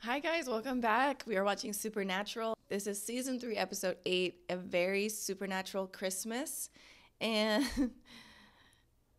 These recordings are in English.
Hi guys, welcome back. We are watching Supernatural. This is season 3, episode 8, a very supernatural Christmas. And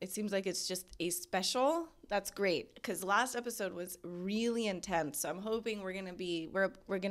it seems like it's just a special. That's great because last episode was really intense. So I'm hoping we're gonna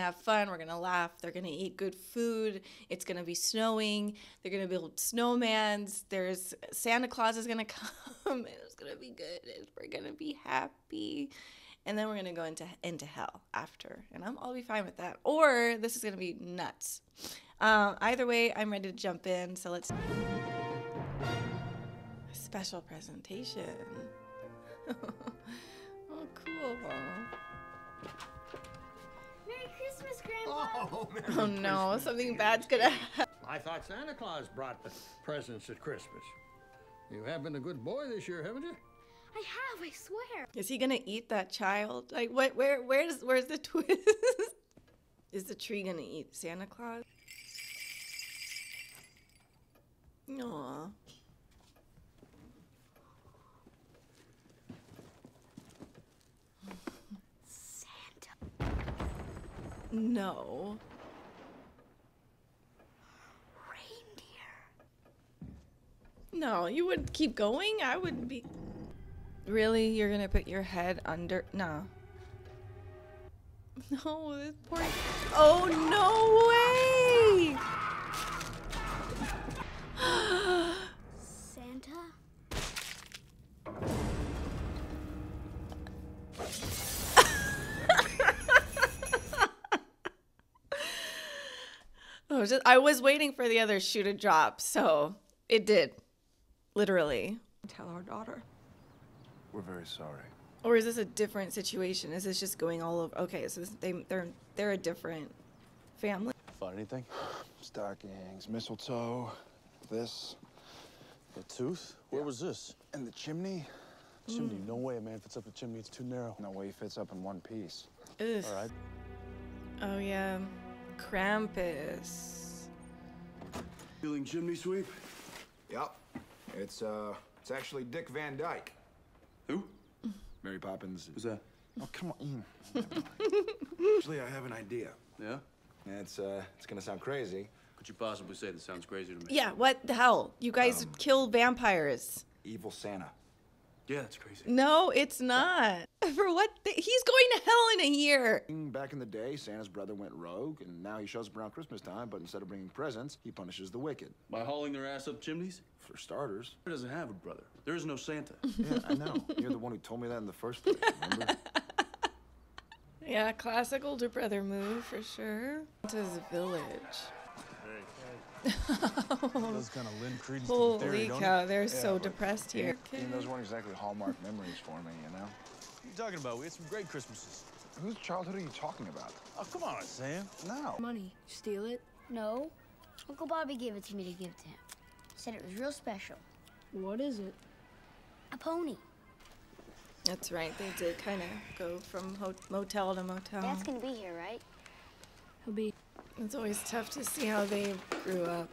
have fun. We're gonna laugh. They're gonna eat good food. It's gonna be snowing. They're gonna build snowmans. There's Santa Claus is gonna come. And it's gonna be good. We're gonna be happy. And then we're going to go into hell after. And I'll be fine with that. Or this is going to be nuts. Either way, I'm ready to jump in. So let's... Special presentation. Oh, cool. Merry Christmas, Grandpa. Oh no, something bad's going to happen. I thought Santa Claus brought the presents at Christmas. You have been a good boy this year, haven't you? I have, I swear. Is he gonna eat that child? Like, what? Where's the twist? Is the tree gonna eat Santa Claus? Aww. Santa. No. Reindeer. No, you would keep going? I wouldn't be... Really? You're gonna put your head under... No. No, this poor... Oh, no way! Santa? I was waiting for the other shoe to drop, so it did. Literally. Tell our daughter. We're very sorry. Or is this a different situation? Is this just going all over? Okay, so they're a different family. Find anything? Stockings, mistletoe, this. A tooth? Where was this? And the chimney? Chimney. No way a man fits up the chimney. It's too narrow. No way he fits up in one piece. Ugh. All right. Oh yeah, Krampus. Feeling chimney sweep? Yep. It's actually Dick Van Dyke. Who? Mary Poppins. Who's that? Oh, come on. Actually, I have an idea. Yeah? It's gonna sound crazy. Could you possibly say that sounds crazy to me? Yeah, what the hell? You guys kill vampires. Evil Santa. Yeah, that's crazy. No, it's not. For what? He's going to hell in a year. Back in the day, Santa's brother went rogue, and now he shows up around Christmas time, but instead of bringing presents, he punishes the wicked. By hauling their ass up chimneys? For starters. He doesn't have a brother. There is no Santa. Yeah, I know. You're the one who told me that in the first place, remember? Yeah, classic older brother move for sure. Santa's village. Those kind of lend credence to the Holy theory, don't cow, it? they're so depressed here. Even those weren't exactly Hallmark memories for me, you know? What are you talking about? We had some great Christmases. Whose childhood are you talking about? Oh, come on, Sam. No. Money. Steal it? No. Uncle Bobby gave it to me to give to him. Said it was real special. What is it? A pony. That's right, they did kind of go from motel to motel. Dad's gonna be here, right? He'll be. It's always tough to see how they grew up.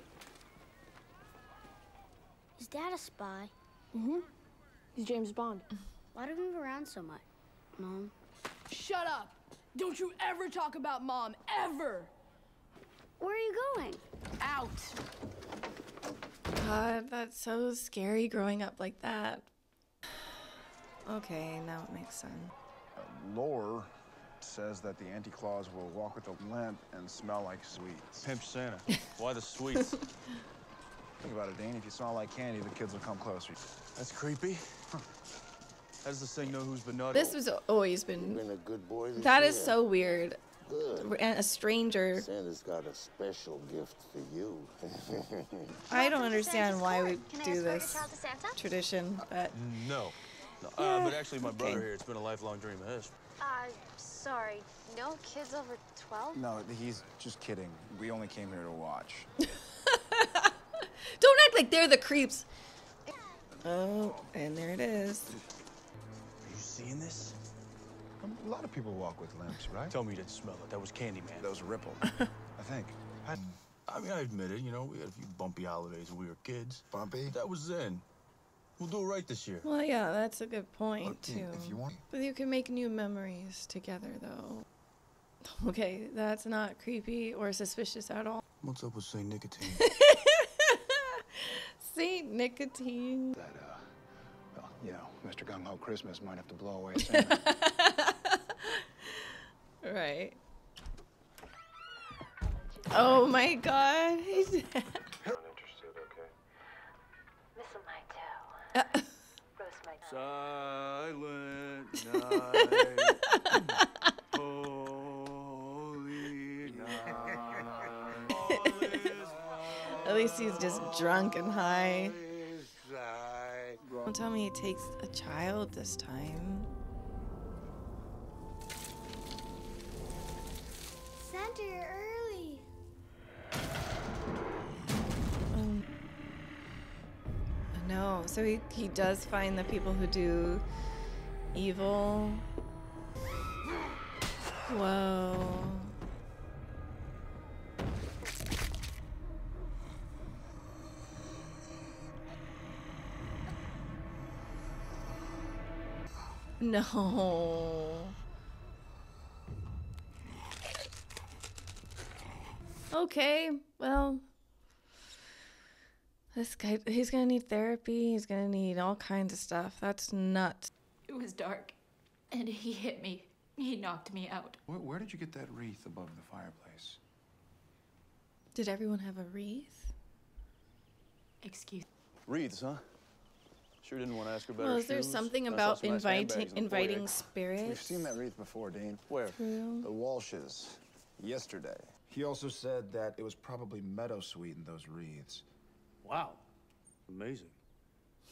Is Dad a spy? Mm-hmm. He's James Bond. Why do we move around so much, Mom? Shut up! Don't you ever talk about Mom, ever! Where are you going? Out! God, that's so scary growing up like that. Okay, now it makes sense. Lore says that the Anti-Claus will walk with a limp and smell like sweets. Pimp Santa. Why the sweets? Think about it, Dane. If you smell like candy, the kids will come closer. That's creepy. How does this thing know who's been naughty? This has always been... Been a good boy this That year. is so weird. Good. And a stranger. Santa's got a special gift for you. I don't understand why we Can I do escort your this child to Santa? tradition, but... No. Yeah, But actually, my brother okay. here, it's been a lifelong dream of his. Sorry, no kids over 12? No, he's just kidding. We only came here to watch. Don't act like they're the creeps. Oh, and there it is. Are you seeing this? A lot of people walk with limps, right? Tell me you didn't smell it. That was Candyman. Those ripple, I think. I mean, I admit it, you know, we had a few bumpy holidays when we were kids. Bumpy? That was then. We'll do it right this year. Well, yeah, that's a good point, Look, too. if you want... But you can make new memories together, though. Okay, that's not creepy or suspicious at all. What's up with Saint Nicotine? Saint Nicotine. That, well, you know, Mr. Gung Ho Christmas might have to blow away Santa. Right. Oh my God. He's Uninterested, okay? Mistletoe. Roast my Silent night. Holy night. At least he's just drunk and high. Don't tell me he takes a child this time. Santa, you're early. No, so he does find the people who do evil. Whoa. No. Okay, well, this guy, he's gonna need therapy. He's gonna need all kinds of stuff. That's nuts. It was dark, and he hit me. He knocked me out. Where did you get that wreath above the fireplace? Did everyone have a wreath? Excuse Wreaths, huh? Sure didn't want to ask her about her Well, is there shoes. something I saw about some nice handbags in the inviting foyer. spirits? We've seen that wreath before, Dean. Where? True. The Walshes. Yesterday. He also said that it was probably meadowsweet in those wreaths. Wow. Amazing.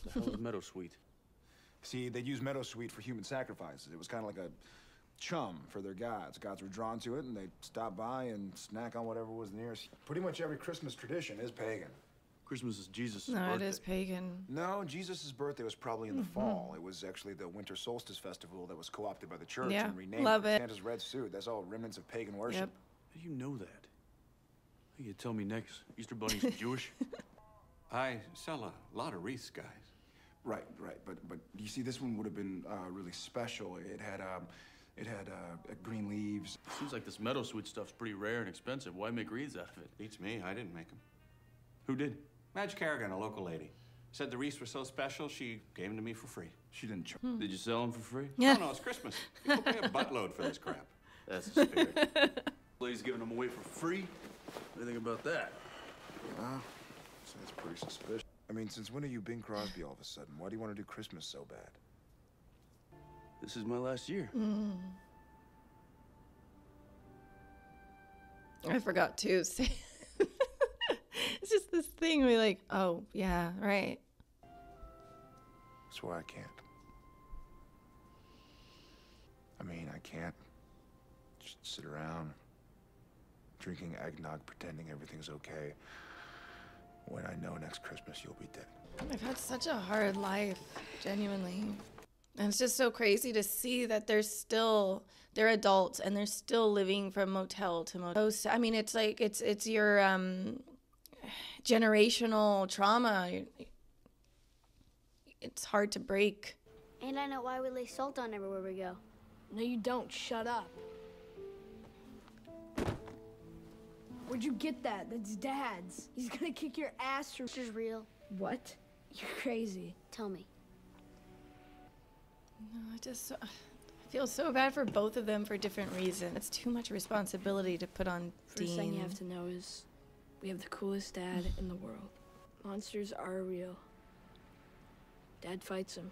The hell is meadowsweet? See, they use meadowsweet for human sacrifices. It was kind of like a chum for their gods. Gods were drawn to it, and they'd stop by and snack on whatever was nearest. Pretty much every Christmas tradition is pagan. Christmas is Jesus' No, birthday. it is pagan. No, Jesus' birthday was probably in the fall. It was actually the winter solstice festival that was co-opted by the church Yeah, and renamed love for it. Santa's red suit. That's all remnants of pagan worship. Yep. How do you know that? You tell me next. Easter Bunny's Jewish? I sell a lot of wreaths, guys. Right. But you see, this one would have been really special. It had green leaves. Seems like this meadowsweet stuff's pretty rare and expensive. Why make wreaths out of it? Beats me. I didn't make them. Who did? Madge Kerrigan, a local lady, said the wreaths were so special she gave them to me for free. She didn't charge. Did you sell them for free? Yeah. Oh, no, it's Christmas. People pay a buttload for this crap. That's the spirit. Lady's giving them away for free? What do you think about that? So that's pretty suspicious. I mean, since when are you Bing Crosby all of a sudden? Why do you want to do Christmas so bad? This is my last year. I forgot to say. It's just this thing where like, oh, yeah, right. That's why I can't. I mean, I can't just sit around drinking eggnog, pretending everything's okay, when I know next Christmas you'll be dead. I've had such a hard life, genuinely. And it's just so crazy to see that they're adults and they're still living from motel to motel. I mean, it's like, it's your generational trauma. It's hard to break. And I know why we lay salt on everywhere we go. No, you don't. Shut up. Where'd you get that? That's Dad's. He's gonna kick your ass for... This is real. What? You're crazy. Tell me. No, I feel so bad for both of them for different reasons. It's too much responsibility to put on First Dean. thing you have to know is we have the coolest dad in the world. Monsters are real. Dad fights them.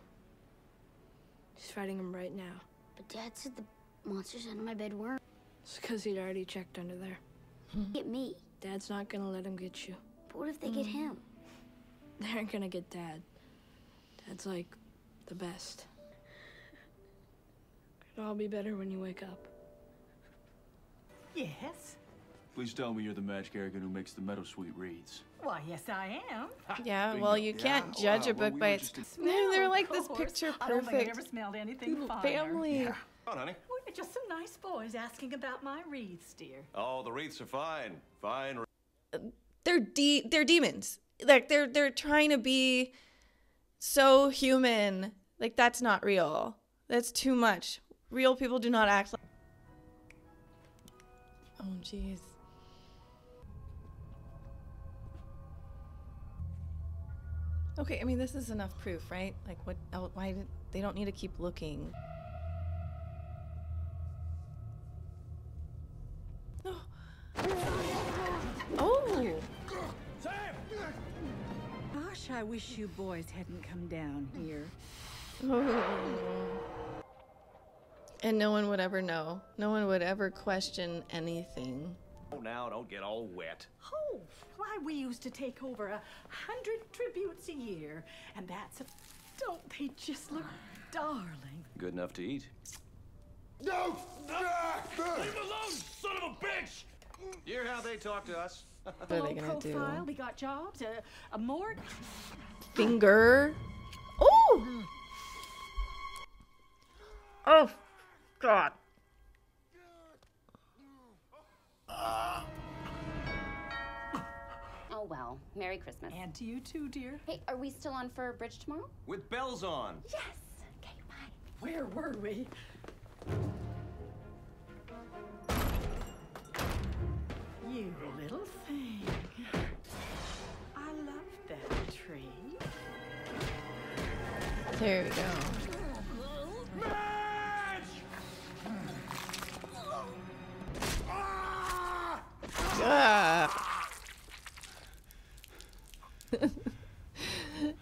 He's fighting them right now. But Dad said the monsters under my bed weren't. It's because he'd already checked under there. Get me. Dad's not gonna let him get you. But what if they get him? They aren't gonna get Dad. Dad's like the best. It'll all be better when you wake up. Yes? Please tell me you're the Madge Kerrigan who makes the meadowsweet wreaths. Why, yes, I am. Yeah, well, you can't judge a book by its... They're like this picture I don't think I perfect ever smelled anything little finer. family. Come on, honey. We're just some nice boys asking about my wreaths, dear. Oh, the wreaths are fine. Fine. They're demons. Like they're trying to be so human. Like that's not real. That's too much. Real people do not act like... Oh, jeez. Okay, I mean, this is enough proof, right? Like, what? Why did they don't need to keep looking? Oh. Gosh, I wish you boys hadn't come down here. And no one would ever know. No one would ever question anything. Oh, now don't get all wet. Oh, why, we used to take over 100 tributes a year, and don't they just look darling? Good enough to eat. No! Leave him alone, son of a bitch! You hear how they talk to us? What are they gonna do? Profile, we got jobs, a morgue. Finger. Oh! Oh, God. Oh, well. Merry Christmas. And to you too, dear. Hey, are we still on for bridge tomorrow? With bells on. Yes. Okay, bye. Where were we? You little thing. I love that tree. There we go.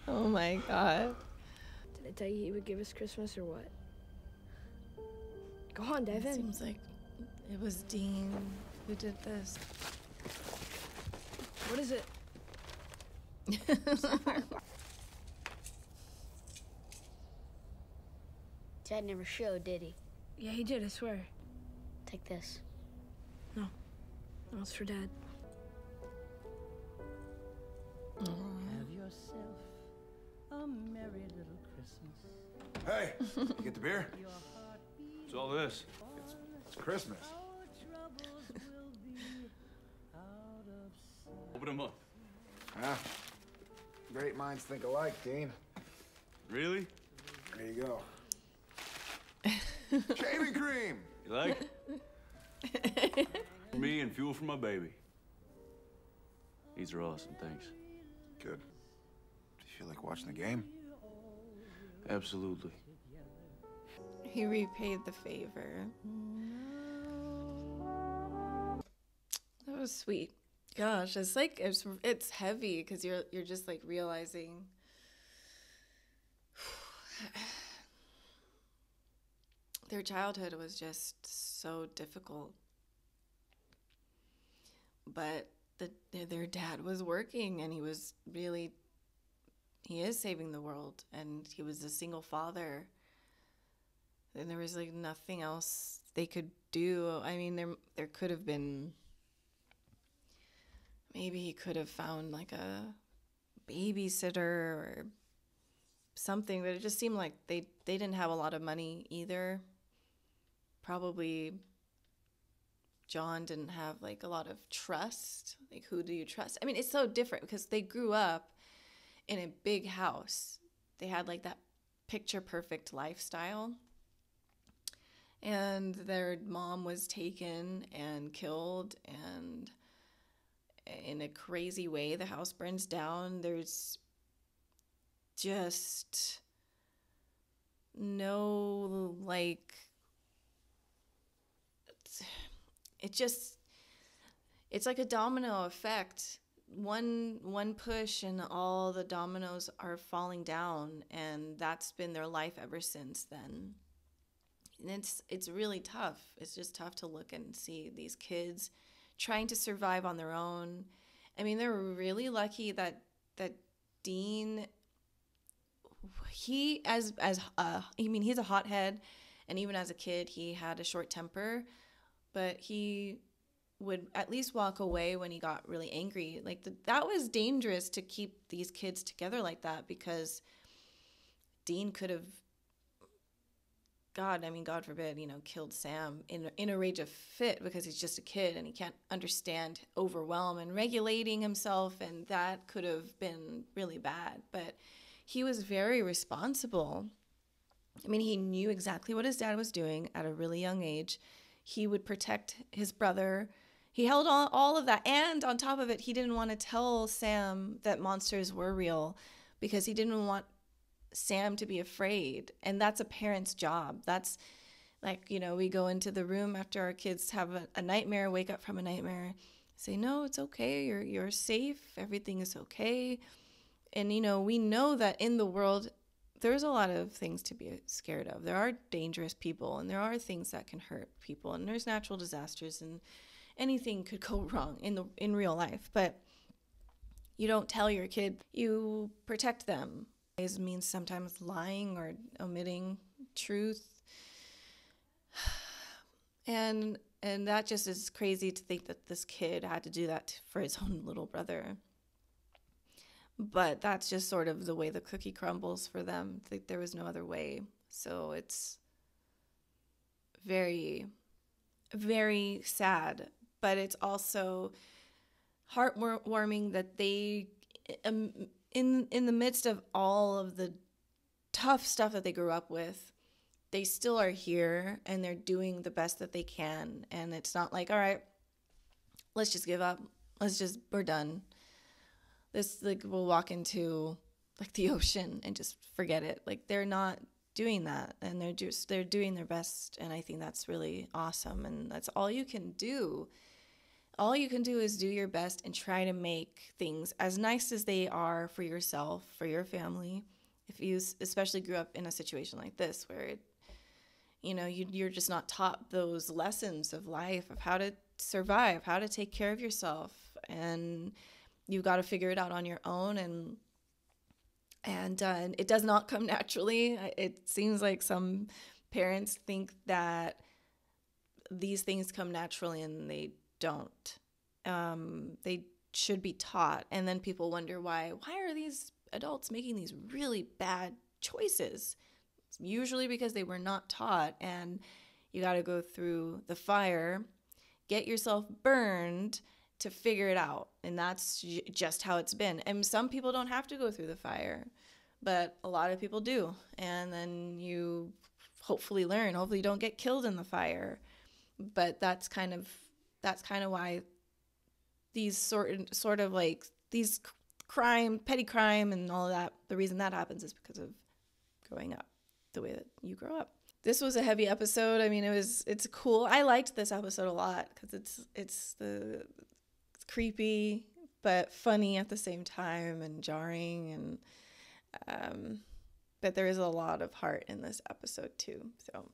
Oh my God. Did I tell you he would give us Christmas or what? Go on, dive in. Seems like it was Dean who did this. What is it? Dad never showed, did he? Yeah, he did, I swear. Take this. No. No, it's for Dad. Have yourself a merry little Christmas. Hey, you get the beer? What's all this? It's Christmas. Open them up. Ah, great minds think alike, Dean. Really? There you go. Shaving cream! You like it? For me and fuel for my baby. These are awesome, thanks. Good. Do you feel like watching the game? Absolutely. He repaid the favor. That was sweet. Gosh, it's like it's heavy because you're just like realizing their childhood was just so difficult. But their dad was working, and he is saving the world, and he was a single father. And there was like nothing else they could do. I mean, there could have been, maybe he could have found like a babysitter or something, but it just seemed like they didn't have a lot of money either. Probably John didn't have like a lot of trust. Like, who do you trust? I mean, it's so different because they grew up in a big house. They had like that picture perfect lifestyle. And their mom was taken and killed, and in a crazy way, the house burns down. There's just no, like, it's like a domino effect. One push and all the dominoes are falling down, and that's been their life ever since then. And it's really tough. It's just tough to look and see these kids trying to survive on their own. I mean, they're really lucky that Dean, he's a hothead, and even as a kid he had a short temper, but he would at least walk away when he got really angry. Like that was dangerous to keep these kids together like that, because Dean could have, God forbid, killed Sam in a rage of fit, because he's just a kid and he can't understand overwhelm and regulating himself, and that could have been really bad. But he was very responsible. I mean, he knew exactly what his dad was doing at a really young age. He would protect his brother He held all of that. And on top of it, he didn't want to tell Sam that monsters were real because he didn't want Sam to be afraid. And that's a parent's job. That's like, you know, we go into the room after our kids have a nightmare, wake up from a nightmare, say, no, it's okay. You're safe. Everything is okay. And, you know, we know that in the world, there's a lot of things to be scared of. There are dangerous people, and there are things that can hurt people, and there's natural disasters, and anything could go wrong in real life. But you don't tell your kid, you protect them. It means sometimes lying or omitting truth. And that just is crazy to think that this kid had to do that for his own little brother. But that's just sort of the way the cookie crumbles for them. Like, there was no other way. So it's very, very sad. But it's also heartwarming that they, in the midst of all of the tough stuff that they grew up with, they still are here and they're doing the best that they can. And it's not like, all right, let's just give up. We're done. This, like, we'll walk into like the ocean and just forget it. Like, they're not doing that, and they're doing their best. And I think that's really awesome. And that's all you can do. All you can do is do your best and try to make things as nice as they are for yourself, for your family. If you especially grew up in a situation like this where you're just not taught those lessons of life, of how to survive, how to take care of yourself, and you've got to figure it out on your own, and it does not come naturally. It seems like some parents think that these things come naturally, and they don't. They should be taught, and then people wonder why are these adults making these really bad choices? It's usually because they were not taught, and you got to go through the fire, get yourself burned, to figure it out. And that's just how it's been. And some people don't have to go through the fire, but a lot of people do. And then you hopefully learn. Hopefully you don't get killed in the fire. But that's kind of why these sort of like these petty crime and all of that, the reason that happens is because of growing up the way that you grow up. This was a heavy episode. I mean, it's cool. I liked this episode a lot because it's creepy but funny at the same time, and jarring, and but there is a lot of heart in this episode too. So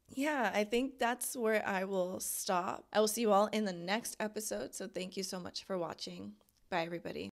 yeah, I think that's where I will stop. I will see you all in the next episode. So thank you so much for watching. Bye, everybody.